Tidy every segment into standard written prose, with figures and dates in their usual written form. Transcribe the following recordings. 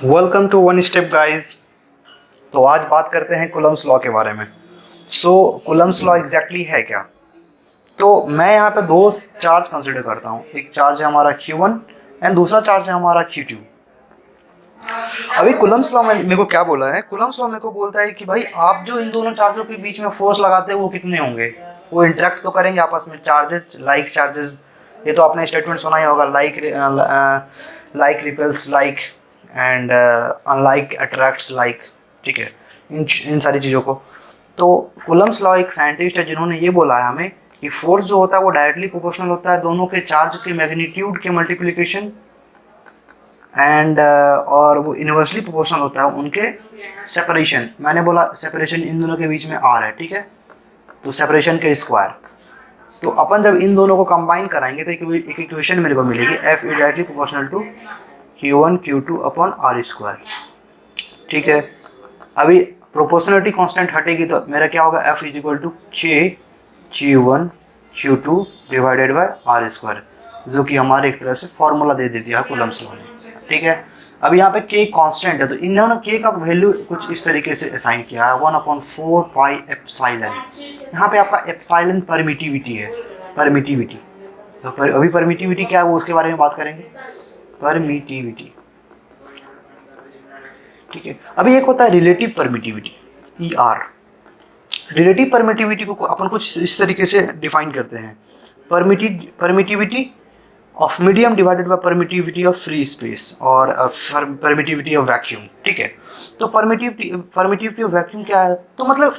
Welcome to one step guys. तो आज बात करते हैं कूलम्स लॉ के बारे में। कूलम्स लॉ एग्जैक्टली है क्या? तो मैं यहाँ पे दो चार्ज कंसिडर करता हूँ। एक चार्ज है हमारा Q1 एंड दूसरा चार्ज है हमारा Q2। अभी कूलम्स लॉ में मेरे को क्या बोला है? कूलम्स लॉ मेरे को बोलता है कि भाई आप जो इन दोनों चार्जों के बीच में फोर्स लगाते हैं वो कितने होंगे, वो इंटरेक्ट तो करेंगे आपस में। चार्जेस लाइक चार्जेस, ये तो आपने स्टेटमेंट सुना ही होगा, like repels like and unlike attracts like. ठीक है, इन सारी चीज़ों को। तो कूलम्स लॉ एक साइंटिस्ट है जिन्होंने ये बोला है हमें कि फोर्स जो होता है वो डायरेक्टली प्रोपोर्शनल होता है दोनों के चार्ज के मैग्नीट्यूड के मल्टीप्लिकेशन एंड और वो इन्वर्सली प्रोपोर्शनल होता है उनके सेपरेशन। मैंने बोला सेपरेशन इन दोनों के बीच में आर है, ठीक है, तो सेपरेशन के स्क्वायर। तो अपन जब इन दोनों को कंबाइन कराएंगे तो एक इक्वेशन मेरे को मिलेगी, F is directly proportional to Q1 Q2 upon R square. ठीक है, अभी प्रोपोर्शनलिटी कांस्टेंट हटेगी तो मेरा क्या होगा, एफ इज इक्वल टू के Q1 Q2 divided by R square, जो कि हमारे एक तरह से फॉर्मूला दे देती है कूलम्स लॉ ने। ठीक है, अब यहाँ पे के कांस्टेंट है तो इन्होंने के का वैल्यू कुछ इस तरीके से असाइन किया है, 1/4 पाई एप्सिलॉन। यहाँ पे आपका एप्सिलॉन परमिटिविटी है, परमिटिविटी। तो अभी परमिटिविटी क्या है वो उसके बारे में बात करेंगे, परमिटिविटी। ठीक है, अभी एक होता है relative permittivity, ER। Relative permittivity को अपन कुछ इस तरीके से डिफाइन करते हैं, permittivity of medium divided by permittivity of free space और परमिटिविटी ऑफ वैक्यूम। ठीक है, तो परमिटिविटी ऑफ वैक्यूम क्या है? तो मतलब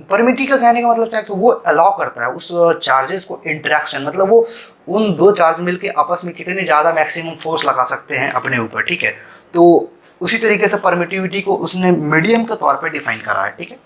परमिटिव का कहने का मतलब क्या है कि वो अलाउ करता है उस चार्जेस को इंटरेक्शन, मतलब वो उन दो चार्ज मिलके आपस में कितने ज़्यादा मैक्सिमम फोर्स लगा सकते हैं अपने ऊपर। ठीक है, तो उसी तरीके से परमिटिविटी को उसने मीडियम के तौर पे डिफाइन करा है। ठीक है,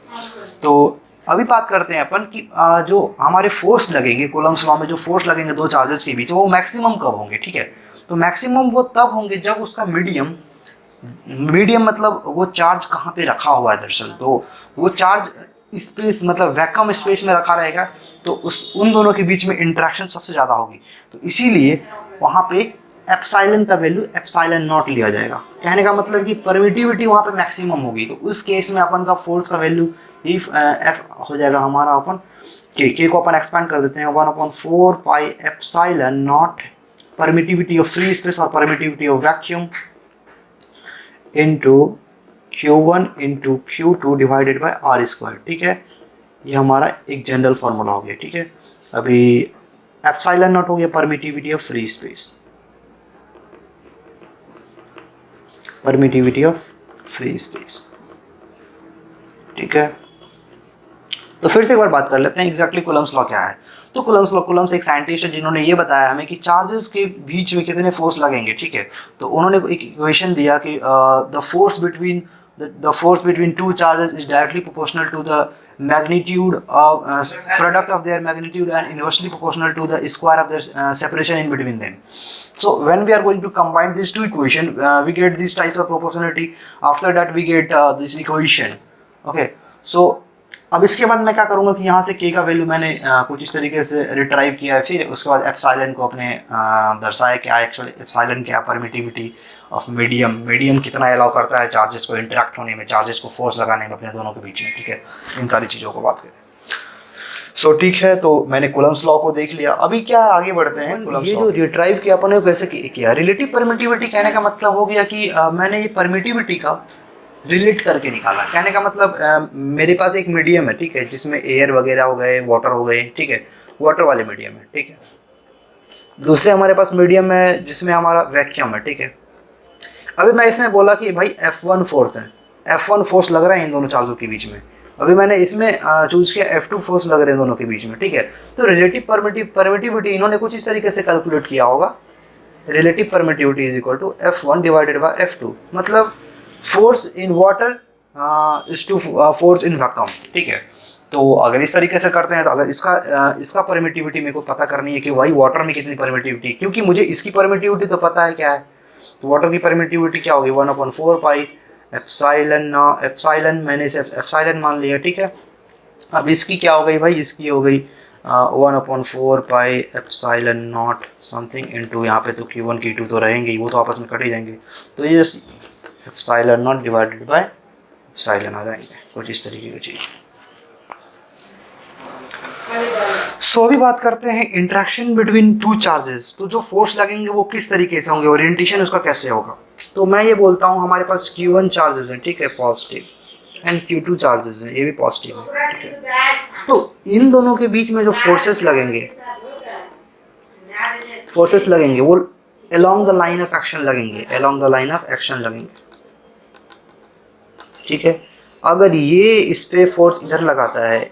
तो अभी बात करते हैं अपन कि जो हमारे फोर्स लगेंगे कूलम्स लॉ में, जो फोर्स लगेंगे दो चार्जेस के बीच, वो मैक्सिमम कब होंगे? ठीक है, तो मैक्सिमम वो तब होंगे जब उसका मीडियम मतलब वो चार्ज कहाँ पे रखा हुआ है दरअसल, तो वो चार्ज स्पेस मतलब वैक्यूम स्पेस में रखा रहेगा, तो उन दोनों के बीच में इंटरेक्शन सबसे ज़्यादा होगी। तो इसीलिए वहाँ पे एप्सिलॉन का वैल्यू एप्सिलॉन नॉट लिया जाएगा। कहने का मतलब कि परमिटिविटी वहाँ पे मैक्सिमम होगी, तो उस केस में अपन का फोर्स का वैल्यू एफ हो जाएगा हमारा अपन के को अपन एक्सपेंड कर देते हैं 1/4 pi epsilon naught permittivity of free space और permittivity of vacuum into Q1 into Q2 divided by R square. ठीक है, ये हमारा एक जनरल फॉर्मूला हो गया। ठीक है, अभी एप्सिलॉन नॉट हो गया permittivity of free space, permittivity of free space. ठीक है, तो फिर से एक बार बात कर लेते हैं एग्जैक्टली कूलम्स लॉ क्या है। तो कूलम्स एक साइंटिस्ट है जिन्होंने ये बताया हमें कि चार्जेस के बीच में कितने फोर्स लगेंगे। ठीक है, तो उन्होंने एक इक्वेशन दिया कि the force between two charges is directly proportional to the magnitude of product of their magnitude and inversely proportional to the square of their separation in between them. So when we are going to combine these two equations, we get these types of proportionality. After that we get this equation. Okay, so अब इसके बाद मैं क्या करूँगा कि यहाँ से के का वैल्यू मैंने कुछ इस तरीके से रिट्राइव किया है, फिर उसके बाद एप्सिलॉन को अपने दर्शाया क्या एक्चुअली एप्सिलॉन क्या, परमिटिविटी ऑफ मीडियम कितना अलाउ करता है चार्जेस को इंटरेक्ट होने में, चार्जेस को फोर्स लगाने में अपने दोनों के बीच में। ठीक है, इन सारी चीज़ों को बात करें। ठीक है, तो मैंने कूलम्स लॉ को देख लिया। अभी क्या आगे बढ़ते हैं, ये जो रिट्राइव किया अपन ने कैसे किया, रिलेटिव परमिटिविटी कहने का मतलब हो गया कि मैंने ये परमिटिविटी का रिलेट करके निकाला। कहने का मतलब मेरे पास एक मीडियम है, ठीक है, जिसमें एयर वगैरह हो गए, वाटर हो गए, ठीक है, वाटर वाले मीडियम है। ठीक है, दूसरे हमारे पास मीडियम है जिसमें हमारा वैक्यूम है। ठीक है, अभी मैं इसमें बोला कि भाई F1 फोर्स है, F1 फोर्स लग रहा है इन दोनों चार्जों के बीच में। अभी मैंने इसमें चूज किया F2 फोर्स लग रहे हैं दोनों के बीच में। ठीक है, तो रिलेटिव परमिटिविटी इन्होंने कुछ इस तरीके से कैलकुलेट किया होगा, relative permittivity is equal to F1 divided by F2, मतलब force in water is to force in vacuum. ठीक है, तो अगर इस तरीके से करते हैं तो अगर इसका परमिटिविटी मेरे को पता करनी है कि भाई वाटर में कितनी परमिटिविटी, क्योंकि मुझे इसकी परमिटिविटी तो पता है क्या है, तो वाटर की परमिटिविटी क्या होगी 1/4 पाई एप्सिलॉन, मैंने इसे एप्सिलॉन मान लिया। ठीक है, अब इसकी क्या हो गई भाई, इसकी हो गई 1/4 pi epsilon not something into, यहाँ पे तो Q1 Q2 तो रहेंगे ही, वो तो आपस में कट ही जाएंगे, तो ये epsilon naught divided by epsilon आ जाएंगे, कुछ इस तरीके की चीज। सो अभी बात करते हैं इंटरेक्शन बिटवीन टू चार्जेस। तो जो फोर्स लगेंगे वो किस तरीके से होंगे, ओरिएंटेशन उसका कैसे होगा। तो मैं ये बोलता हूँ हमारे पास Q1 चार्जेस हैं, ठीक है, पॉजिटिव, एंड Q2 चार्जेस हैं, ये भी पॉजिटिव है, ठीक है। तो इन दोनों के बीच में जो फोर्सेस लगेंगे वो along the line of action लगेंगे, along the line of action लगेंगे, ठीक है। अगर ये इस पे फोर्स इधर लगाता है,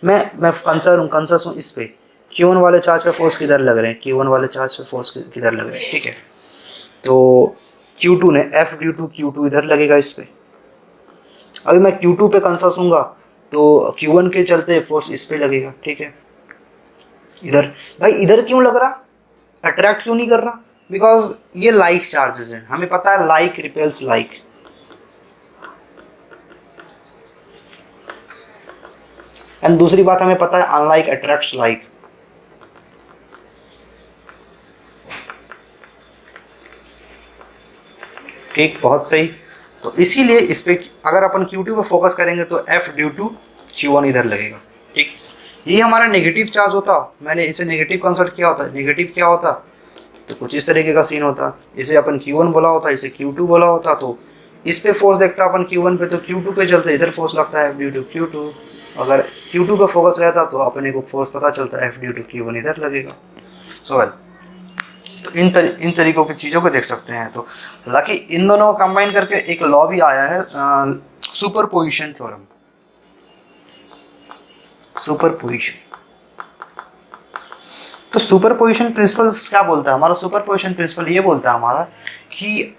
मैं कंसर्न हूँ इस पे, Q1 वाले चार्ज पे फोर्स किधर लग रहे हैं, Q1 वाले चार्ज पे फोर्स किधर लग रहे हैं, ठीक है। तो Q2 ने F ड्यू टू Q2 इधर लगेगा इस पे। अभी मैं Q2 पे कंसर्न हूँगा तो Q1 के चलते फोर्स इस पे लगेगा, ठीक है। इधर भाई इधर क्यों लग रहा, अट्रैक्ट क्यों नहीं कर रहा, बिकॉज ये लाइक चार्जेस हैं, हमें पता है लाइक रिपेल्स लाइक। एंड दूसरी बात हमें पता है अनलाइक अट्रैक्ट्स लाइक। ठीक, बहुत सही। तो इसीलिए इस पे अगर अपन Q2 पे फोकस करेंगे तो F ड्यू टू Q1 इधर लगेगा, ठीक। ये हमारा नेगेटिव चार्ज होता, मैंने इसे नेगेटिव कंसिडर किया होता, नेगेटिव क्या होता तो कुछ इस तरीके का सीन होता, इसे अपन Q1 बोला होता, इसे Q2 बोला होता। तो इस पे फोर्स देखता अपन Q1 पे, तो Q2 के चलते इधर फोर्स लगता है F ड्यू टू Q2। अगर Q2 पे फोकस रहता तो अपने को फोर्स पता चलता है F ड्यू टू Q1 इधर लगेगा। सो तो इन तरीकों की चीज़ों को देख सकते हैं। तो हालांकि इन दोनों को कंबाइन करके एक लॉ भी आया है, सुपरपोजिशन थ्योरम। सुपरपोजिशन, तो सुपरपोजिशन प्रिंसिपल क्या बोलता है हमारा, सुपरपोजिशन प्रिंसिपल ये बोलता है हमारा कि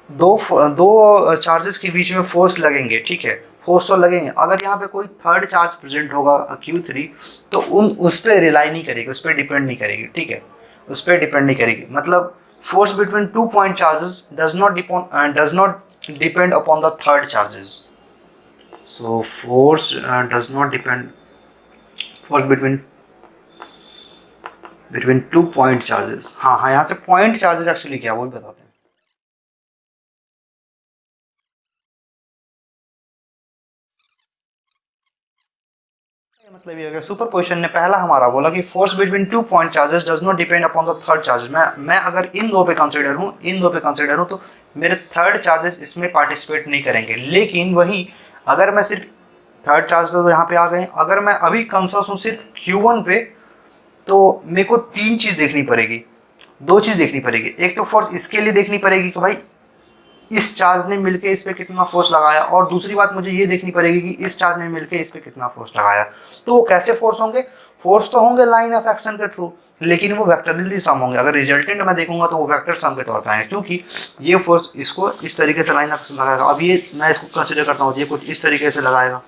दो चार्जेस के बीच में फोर्स लगेंगे, ठीक है, फोर्स तो लगेंगे। अगर यहाँ पे कोई थर्ड चार्ज प्रेजेंट होगा Q3 तो उस पर रिलाई नहीं करेगी, उस पर डिपेंड नहीं करेगी, ठीक है, उस पर डिपेंड नहीं करेगी। मतलब force between 2 point charges does not depend upon the third charges. So force does not depend, force between 2 point charges. हाँ, यहाँ से पॉइंट चार्जेस एक्चुअली क्या वो भी बताते हैं। मतलब ये अगर सुपरपोजिशन ने पहला हमारा बोला कि force between 2 point charges does not depend upon the third charges, मैं अगर इन दो पे कंसीडर हूँ तो मेरे थर्ड चार्जेस इसमें पार्टिसिपेट नहीं करेंगे। लेकिन वही अगर मैं सिर्फ थर्ड चार्ज तो यहाँ पे आ गए, अगर मैं अभी कंसर्न हूँ सिर्फ Q1 पे तो मेरे को 3 चीज़ देखनी पड़ेगी, 2 चीज़ देखनी पड़ेगी। एक तो फोर्स इसके लिए देखनी पड़ेगी कि भाई इस चार्ज ने मिलके इस पे कितना फोर्स लगाया, और दूसरी बात मुझे ये देखनी पड़ेगी कि इस चार्ज ने मिलके इस पे कितना फोर्स लगाया। तो वो कैसे फोर्स होंगे, फोर्स तो होंगे लाइन ऑफ एक्शन के थ्रू, लेकिन वो वेक्टरली सम होंगे। अगर रिजल्टेंट मैं देखूंगा तो वो वेक्टर सम के तौर पे आएंगे, क्योंकि ये फोर्स इसको इस तरीके से लाइन ऑफ एक्शन लगाएगा। अब ये मैं इसको कंसिडर करता हूँ, ये कुछ इस तरीके से लगाएगा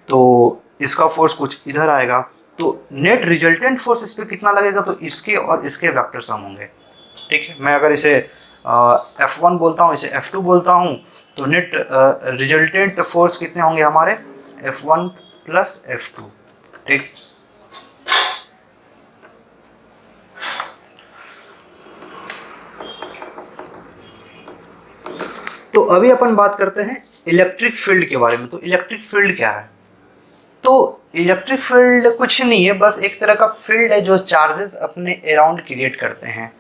तो इसका फोर्स कुछ इधर आएगा, तो नेट रिजल्टेंट फोर्स इस पर कितना लगेगा तो इसके और इसके वेक्टर सम होंगे, ठीक है। मैं अगर इसे F1 बोलता हूँ, इसे F2 बोलता हूँ, तो नेट रिजल्टेंट फोर्स कितने होंगे हमारे F1 प्लस F2, ठीक। तो अभी अपन बात करते हैं इलेक्ट्रिक फील्ड के बारे में। तो इलेक्ट्रिक फील्ड क्या है, तो इलेक्ट्रिक फील्ड कुछ नहीं है, बस एक तरह का फील्ड है जो चार्जेस अपने अराउंड क्रिएट करते हैं,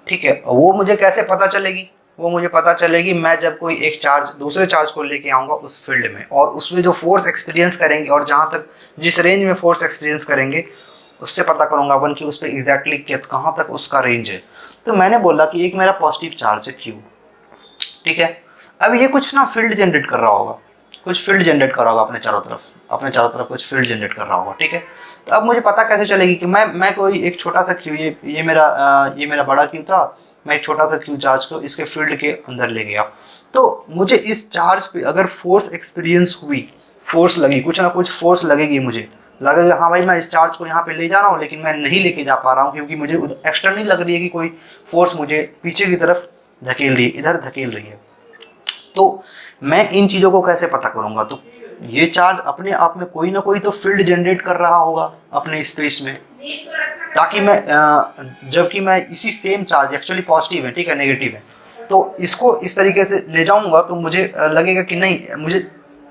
ठीक है। वो मुझे कैसे पता चलेगी, वो मुझे पता चलेगी मैं जब कोई एक चार्ज दूसरे चार्ज को लेके आऊँगा उस फील्ड में, और उसमें जो फोर्स एक्सपीरियंस करेंगे और जहाँ तक जिस रेंज में फोर्स एक्सपीरियंस करेंगे उससे पता करूँगा अपन कि उस पर एग्जैक्टली कहाँ तक उसका रेंज है। तो मैंने बोला कि एक मेरा पॉजिटिव चार्ज है Q, ठीक है। अब ये कुछ ना फील्ड जनरेट कर रहा होगा, कुछ फील्ड जनरेट कर रहा होगा अपने चारों तरफ कुछ फील्ड जनरेट कर रहा होगा, ठीक है। तो अब मुझे पता कैसे चलेगी कि मैं कोई एक छोटा सा Q, ये मेरा बड़ा Q था, मैं एक छोटा सा Q चार्ज को इसके फील्ड के अंदर ले गया, तो मुझे इस चार्ज पे अगर फोर्स एक्सपीरियंस हुई, फोर्स लगी, कुछ ना कुछ फोर्स लगेगी, मुझे लगेगा हाँ भाई मैं इस चार्ज को यहाँ पे ले जा रहा हूँ, लेकिन मैं नहीं लेके जा पा रहा हूँ क्योंकि मुझे एक्सटर्नली लग रही है कि कोई फोर्स मुझे पीछे की तरफ धकेल रही है, इधर धकेल रही है। तो मैं इन चीज़ों को कैसे पता करूँगा, तो ये चार्ज अपने आप में कोई ना कोई तो फील्ड जनरेट कर रहा होगा अपने स्पेस में, ताकि मैं जबकि मैं इसी सेम चार्ज एक्चुअली पॉजिटिव है, ठीक है, नेगेटिव है, तो इसको इस तरीके से ले जाऊंगा तो मुझे लगेगा कि नहीं, मुझे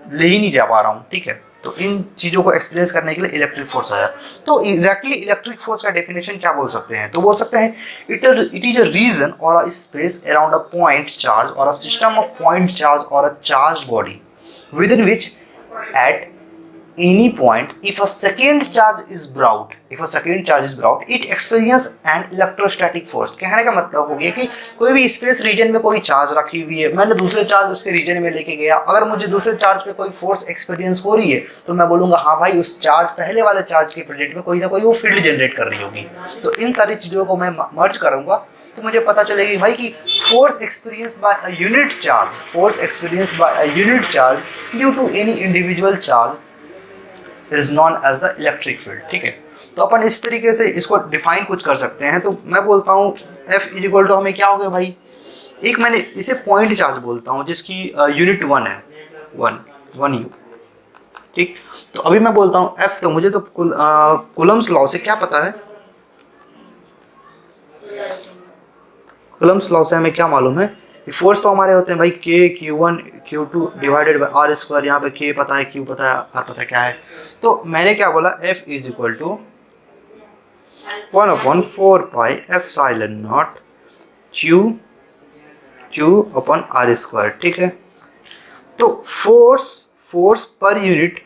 ले ही नहीं जा पा रहा हूँ, ठीक है। तो इन चीज़ों को एक्सपीरियंस करने के लिए इलेक्ट्रिक फोर्स आया। तो एग्जैक्टली इलेक्ट्रिक फोर्स का डेफिनेशन क्या बोल सकते हैं, तो बोल सकते हैं इट इज अ रीजन और a space around a point charge और a system of point charge और a charge body within which at any point if a second charge is brought it experience an electrostatic force। कहने का मतलब हो गया कि कोई भी स्पेस रीजन में कोई चार्ज रखी हुई है, मैंने दूसरे चार्ज उसके रीजन में लेके गया, अगर मुझे दूसरे चार्ज पे कोई फोर्स एक्सपीरियंस हो रही है तो मैं बोलूंगा हाँ भाई उस चार्ज पहले वाले चार्ज के प्रेजेंट में कोई ना कोई वो फील्ड जनरेट कर रही होगी। तो इन सारी चीज़ों को मैं मर्ज करूंगा तो मुझे पता चलेगी भाई कि force experience by a unit charge due to any individual charge is known as the electric field, ठीक है। तो अपन इस तरीके से इसको डिफाइन कुछ कर सकते हैं। तो मैं बोलता हूँ F इज इक्वल टू हमें क्या हो गया भाई, एक मैंने इसे पॉइंट चार्ज बोलता हूँ जिसकी यूनिट 1 है, 1 U, ठीक। तो अभी मैं बोलता हूँ F, तो मुझे तो कूलम्स लॉ से क्या पता है, कूलम्स लॉ से हमें क्या मालूम है, फोर्स तो हमारे होते हैं भाई K Q1 Q2 divided by R square. यहाँ पे K पता है, Q पता है, R पता है क्या है। तो मैंने क्या बोला, F is equal to 1/4 pi epsilon naught Q upon R square, ठीक है। तो फोर्स पर यूनिट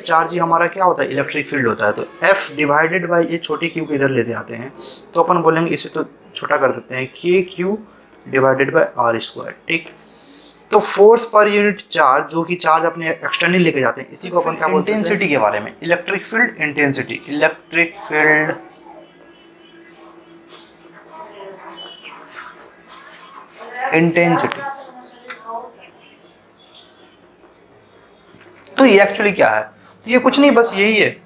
चार्ज ही हमारा क्या होता है, इलेक्ट्रिक फील्ड होता है। तो F डिवाइडेड बाई ये छोटी Q को इधर लेते आते हैं तो अपन बोलेंगे इसे तो छोटा कर देते हैं, KQ divided by R square, ठीक। तो फोर्स पर यूनिट चार्ज जो कि चार्ज अपने एक्सटर्नल लेके जाते हैं, इसी को अपन क्या बोलते हैं, इंटेंसिटी के बारे में, इलेक्ट्रिक फील्ड इंटेंसिटी, तो ये एक्चुअली क्या है, तो ये कुछ नहीं, बस यही है,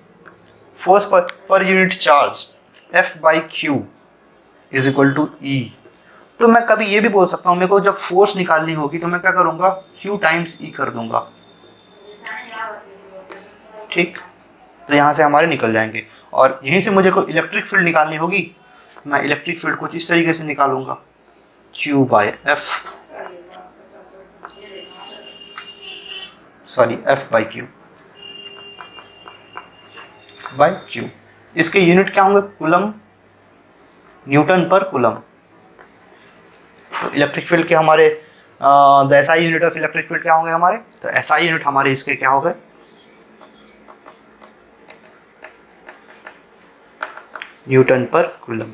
force per unit charge F by Q is equal to E। तो मैं कभी ये भी बोल सकता हूँ, मेरे को जब फोर्स निकालनी होगी तो मैं क्या करूँगा, Q टाइम्स E कर दूंगा, ठीक। तो यहाँ से हमारे निकल जाएंगे और यहीं से मुझे कोई इलेक्ट्रिक फील्ड निकालनी होगी, मैं इलेक्ट्रिक फील्ड कुछ इस तरीके से निकालूंगा, Q by F by Q। इसके यूनिट क्या होंगे, कूलम, न्यूटन पर कूलम। तो इलेक्ट्रिक फील्ड के हमारे the SI unit of electric field क्या होंगे हमारे, तो SI यूनिट हमारे इसके क्या हो गए, न्यूटन पर कूलम।